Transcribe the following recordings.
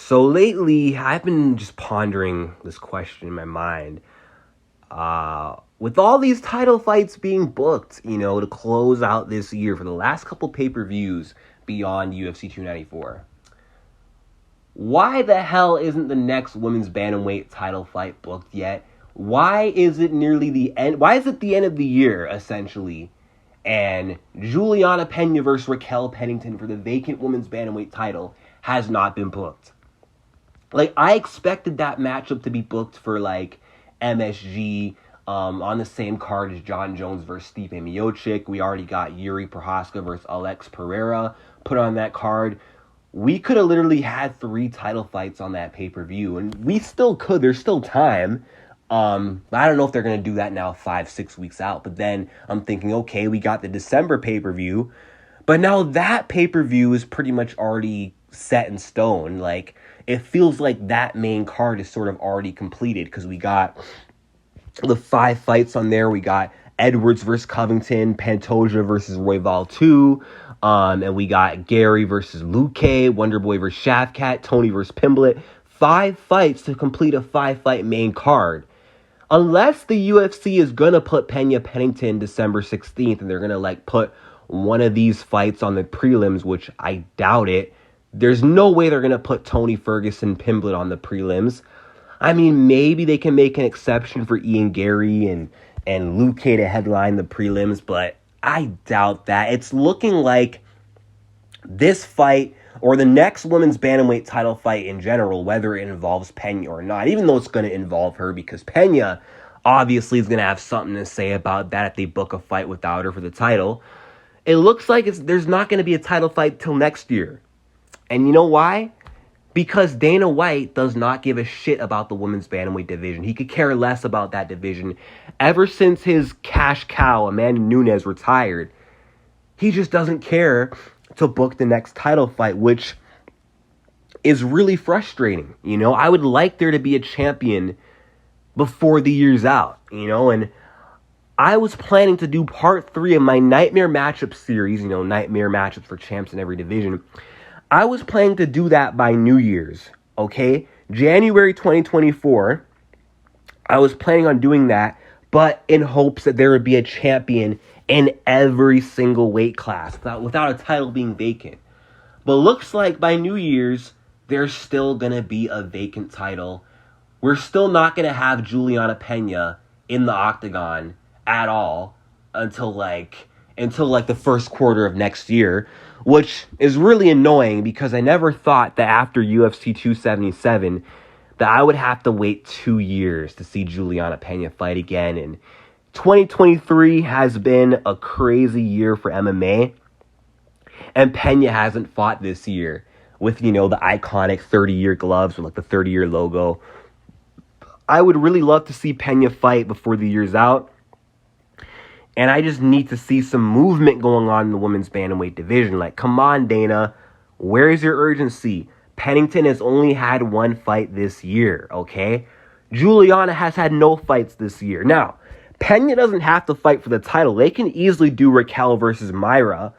So lately, I've been just pondering this question in my mind. With all these title fights being booked, to close out this year for the last couple pay-per-views beyond UFC 294, why the hell isn't the next women's bantamweight title fight booked yet? Why is it nearly the end? Why is it the end of the year, essentially? And Juliana Pena versus Raquel Pennington for the vacant women's bantamweight title has not been booked. I expected that matchup to be booked for, MSG, on the same card as John Jones versus Stipe Miocic. We already got Yuri Prohaska versus Alex Pereira put on that card. We could have literally had 3 title fights on that pay-per-view, and we still could. There's still time. I don't know if they're going to do that now 5-6 weeks out, but then I'm thinking, okay, we got the December pay-per-view, but now that pay-per-view is pretty much already set in stone. It feels like that main card is sort of already completed because we got the 5 fights on there. We got Edwards versus Covington, Pantoja versus Royval 2, and we got Gary versus Luque, Wonderboy versus Shavkat, Tony versus Pimblett. 5 fights to complete a 5-fight main card. Unless the UFC is going to put Pena Pennington December 16th and they're going to put one of these fights on the prelims, which I doubt it. There's no way they're going to put Tony Ferguson Pimblett on the prelims. I mean, maybe they can make an exception for Ian Gary and Luque to headline the prelims, but I doubt that. It's looking like this fight or the next women's bantamweight title fight in general, whether it involves Pena or not, even though it's going to involve her because Pena obviously is going to have something to say about that if they book a fight without her for the title. It looks like there's not going to be a title fight till next year. And you know why? Because Dana White does not give a shit about the women's bantamweight division. He could care less about that division. Ever since his cash cow, Amanda Nunes, retired, he just doesn't care to book the next title fight, which is really frustrating. I would like there to be a champion before the year's out, and I was planning to do part 3 of my Nightmare Matchup series, Nightmare Matchups for champs in every division. I was planning to do that by New Year's, okay? January 2024, I was planning on doing that, but in hopes that there would be a champion in every single weight class without a title being vacant. But looks like by New Year's, there's still going to be a vacant title. We're still not going to have Juliana Pena in the octagon at all until the first quarter of next year, which is really annoying because I never thought that after UFC 277 that I would have to wait 2 years to see Juliana Pena fight again. And 2023 has been a crazy year for MMA, and Pena hasn't fought this year with, the iconic 30-year gloves with the 30-year logo. I would really love to see Pena fight before the year's out. And I just need to see some movement going on in the women's bantamweight division. Come on, Dana. Where is your urgency? Pennington has only had 1 fight this year, okay? Juliana has had no fights this year. Now, Pena doesn't have to fight for the title. They can easily do Raquel versus Myra,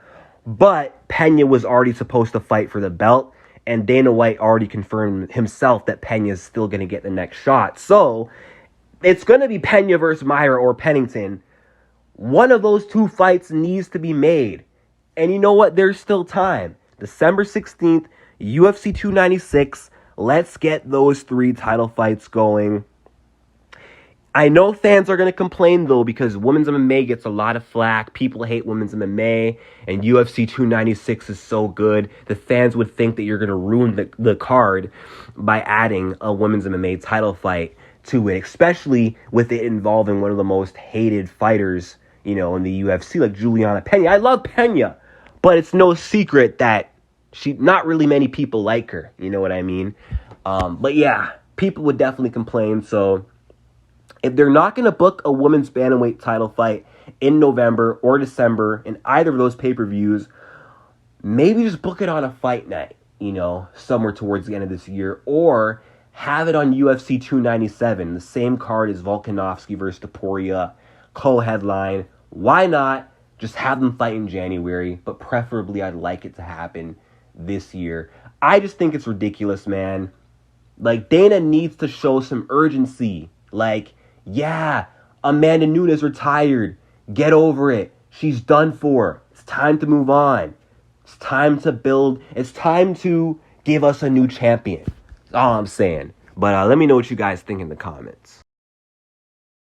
but Pena was already supposed to fight for the belt, and Dana White already confirmed himself that Pena is still going to get the next shot. So, it's going to be Pena versus Myra or Pennington. One of those 2 fights needs to be made. And you know what? There's still time. December 16th, UFC 296. Let's get those 3 title fights going. I know fans are going to complain, though, because women's MMA gets a lot of flack. People hate women's MMA, and UFC 296 is so good. The fans would think that you're going to ruin the card by adding a women's MMA title fight to it, especially with it involving one of the most hated fighters in the UFC, like Juliana Pena. I love Pena, but it's no secret that not really many people like her. You know what I mean? But yeah, people would definitely complain. So if they're not going to book a women's bantamweight title fight in November or December in either of those pay-per-views, maybe just book it on a fight night, somewhere towards the end of this year, or have it on UFC 297, the same card as Volkanovski versus Topuria, co-headline. Why not just have them fight in January? But preferably, I'd like it to happen this year. I just think it's ridiculous, man. Like, Dana needs to show some urgency. Like, yeah, Amanda Nunes retired. Get over it. She's done for. It's time to move on. It's time to build. It's time to give us a new champion. That's all I'm saying. But let me know what you guys think in the comments.